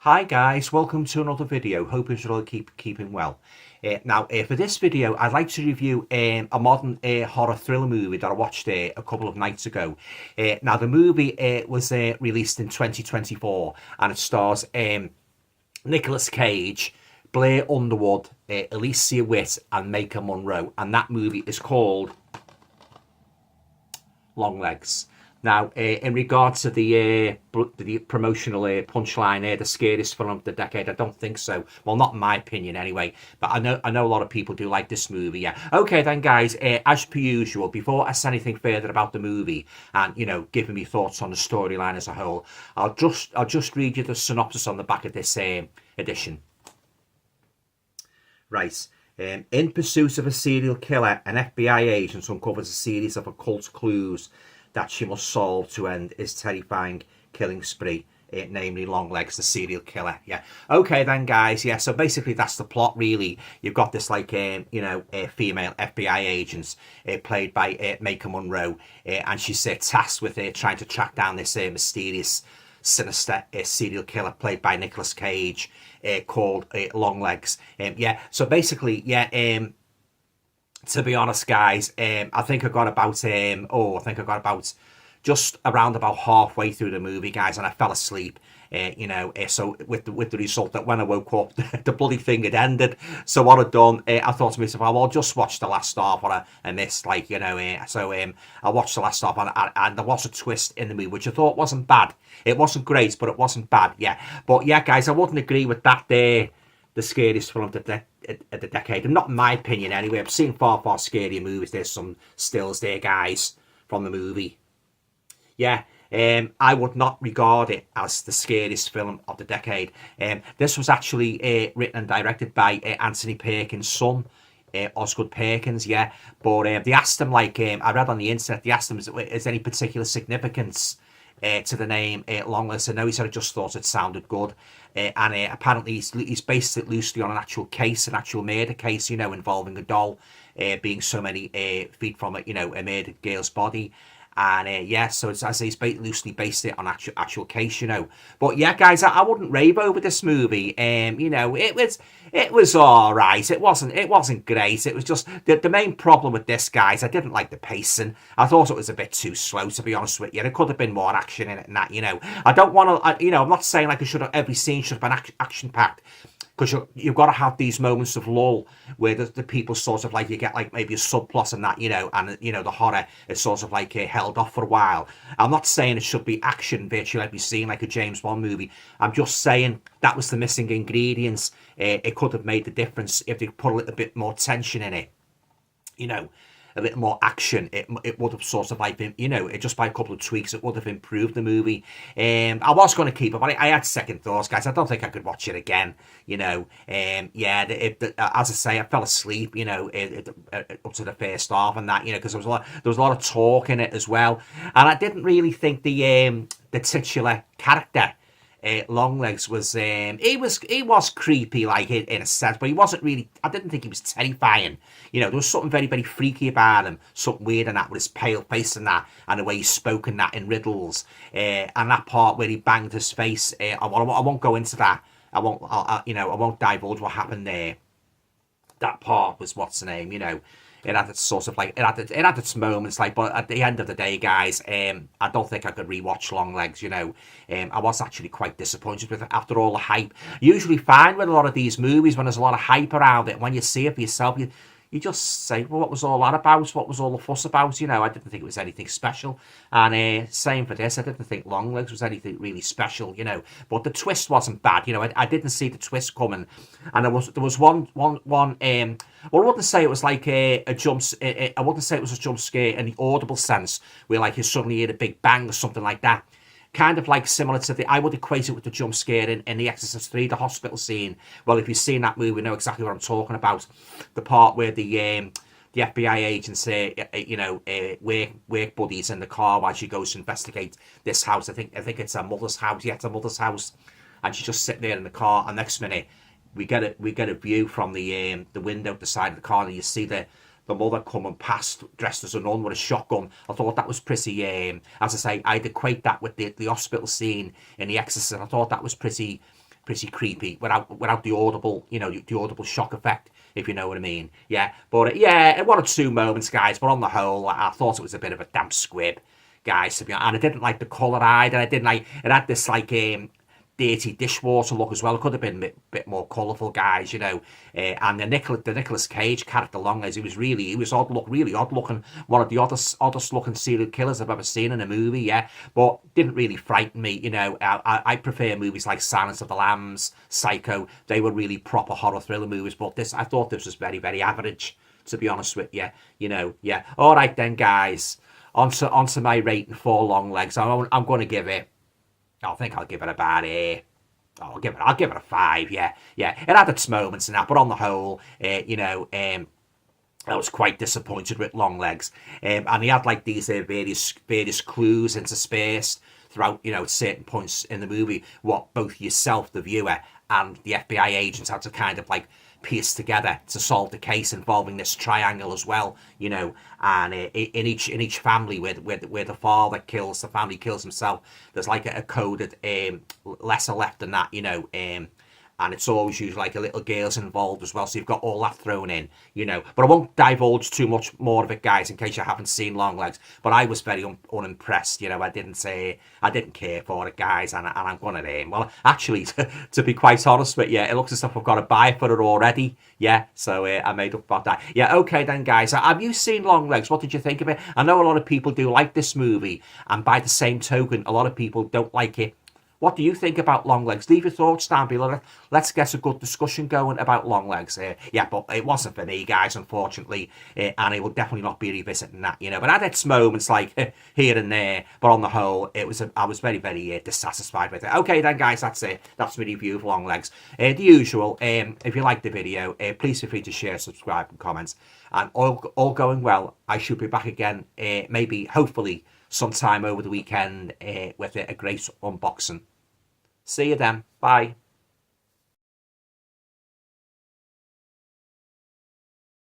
Hi guys, welcome to another video. Hope you're all keeping well. For this video, I'd like to review a modern horror thriller movie that I watched a couple of nights ago. The movie was released in 2024 and it stars Nicolas Cage, Blair Underwood, Alicia Witt and Maika Monroe, and that movie is called Longlegs. Now, in regards to the promotional punchline, the scariest film of the decade, I don't think so. Well, not in my opinion, anyway. But I know a lot of people do like this movie. Yeah. Okay, then, guys. As per usual, before I say anything further about the movie and giving me thoughts on the storyline as a whole, I'll just read you the synopsis on the back of this edition. Right. In pursuit of a serial killer, an FBI agent uncovers a series of occult clues that she must solve to end his terrifying killing spree, namely Longlegs, the serial killer. Yeah. Okay then, guys. Yeah. So basically, that's the plot. Really, you've got this female FBI agent played by Maika Monroe, and she's tasked with trying to track down this mysterious, sinister serial killer played by Nicolas Cage, called Longlegs. So basically, to be honest, guys, I think I got about just around about halfway through the movie, guys, and I fell asleep. So with the result that when I woke up, the bloody thing had ended. So what I'd done, I thought to myself, I'll just watch the last half, what I missed, I watched the last half, and there was a twist in the movie, which I thought wasn't bad. It wasn't great, but it wasn't bad, yeah. But yeah, guys, I wouldn't agree with that there. The scariest film of the decade, and not in my opinion anyway. I've seen far scarier movies. There's some stills there, guys, from the movie. I would not regard it as the scariest film of the decade. This was actually written and directed by Anthony Perkins' son, Osgood Perkins, yeah. But they asked him, I read on the internet, they asked him, is there any particular significance to the name Longlegs? I know he said, I just thought it sounded good. Apparently he's based it loosely on an actual murder case, involving a doll being so many feet from a murdered girl's body. And so it's as he's loosely based it on actual case, But yeah, guys, I wouldn't rave over this movie. It was all right. It wasn't great. It was just the main problem with this, guys. I didn't like the pacing. I thought it was a bit too slow, to be honest with you. There could have been more action in it, and that. I don't want to. I'm not saying every scene should have been action packed. Because you've got to have these moments of lull where the people sort of you get maybe a subplot and that, and the horror is sort of held off for a while. I'm not saying it should be action virtually every scene like a James Bond movie. I'm just saying that was the missing ingredients. It could have made the difference if they put a little bit more tension in it, a little more action. It would have sort of been, just by a couple of tweaks, it would have improved the movie. I was going to keep it, but I had second thoughts, guys. I don't think I could watch it again, as I say, I fell asleep, up to the first half and that, because there was a lot of talk in it as well, and I didn't really think the titular character, Longlegs, was he was creepy in a sense, but he wasn't really. I didn't think he was terrifying. There was something very, very freaky about him, something weird in that, with his pale face and that, and the way he spoke and that in riddles, and that part where he banged his face. I won't go into that. I won't divulge what happened there. That part was what's the name, It had its sort of it had its moments, but at the end of the day, guys, I don't think I could rewatch Longlegs. I was actually quite disappointed with it after all the hype. Usually fine with a lot of these movies when there's a lot of hype around it. When you see it for yourself, you just say, well, what was all that about? What was all the fuss about? I didn't think it was anything special. And same for this. I didn't think Longlegs was anything really special, But the twist wasn't bad. I didn't see the twist coming. And there was one. Well, I wouldn't say it was like a jump. I wouldn't say it was a jump scare in the audible sense, where you suddenly hear a big bang or something like that. Kind of similar to I would equate it with the jump scare in The Exorcist 3, the hospital scene. Well, if you've seen that movie, you know exactly what I'm talking about. The part where the FBI agents work buddies in the car while she goes to investigate this house. I think it's her mother's house. Yeah, it's her mother's house, and she's just sitting there in the car. And next minute, we get a view from the window at the side of the car, and you see the mother coming past dressed as a nun with a shotgun. I thought that was pretty, as I say, I'd equate that with the hospital scene in The Exorcist. I thought that was pretty pretty creepy without the audible, the audible shock effect, if you know what I mean. Yeah, but yeah, one or two moments, guys. But on the whole, I thought it was a bit of a damp squib, guys. To be honest, and I didn't like the colour either. I didn't like it. Had this like dirty dishwater look as well. It could have been a bit more colourful, guys, and the Nicolas Cage character, Longlegs, he was really odd looking. One of the oddest looking serial killers I've ever seen in a movie, yeah. But didn't really frighten me, I prefer movies like Silence of the Lambs, Psycho. They were really proper horror thriller movies. But I thought this was very, very average, to be honest with you. Yeah. All right then, guys. Onto my rating for Longlegs. I'm going to give it. I think I'll give it about I'll give it a 5. Yeah. It had its moments and that, but on the whole, I was quite disappointed with Longlegs. And he had like these various clues interspersed throughout, certain points in the movie, what both yourself, the viewer, and the FBI agents had to kind of like piece together to solve the case involving this triangle as well, and in each family where the father kills, the family kills himself, there's like a coded lesser left than that, and it's always usually like a little girl's involved as well, so you've got all that thrown in, But I won't divulge too much more of it, guys, in case you haven't seen Longlegs. But I was very unimpressed, I didn't care for it, guys, and I'm gonna well, actually, to be quite honest with you, it looks as if I've got to buy for it already, yeah. So I made up about that. Yeah, okay then, guys. Have you seen Longlegs? What did you think of it? I know a lot of people do like this movie, and by the same token, a lot of people don't like it. What do you think about Longlegs? Leave your thoughts down below. Let's get a good discussion going about Longlegs. Yeah, but it wasn't for me, guys, unfortunately, and it will definitely not be revisiting that, But I had its moments like here and there, but on the whole, I was very, very dissatisfied with it. Okay, then, guys, that's it. That's my review of Longlegs. The usual. If you liked the video, please feel free to share, subscribe, and comments. And all going well, I should be back again, maybe, hopefully, sometime over the weekend with a great unboxing. See you then. Bye.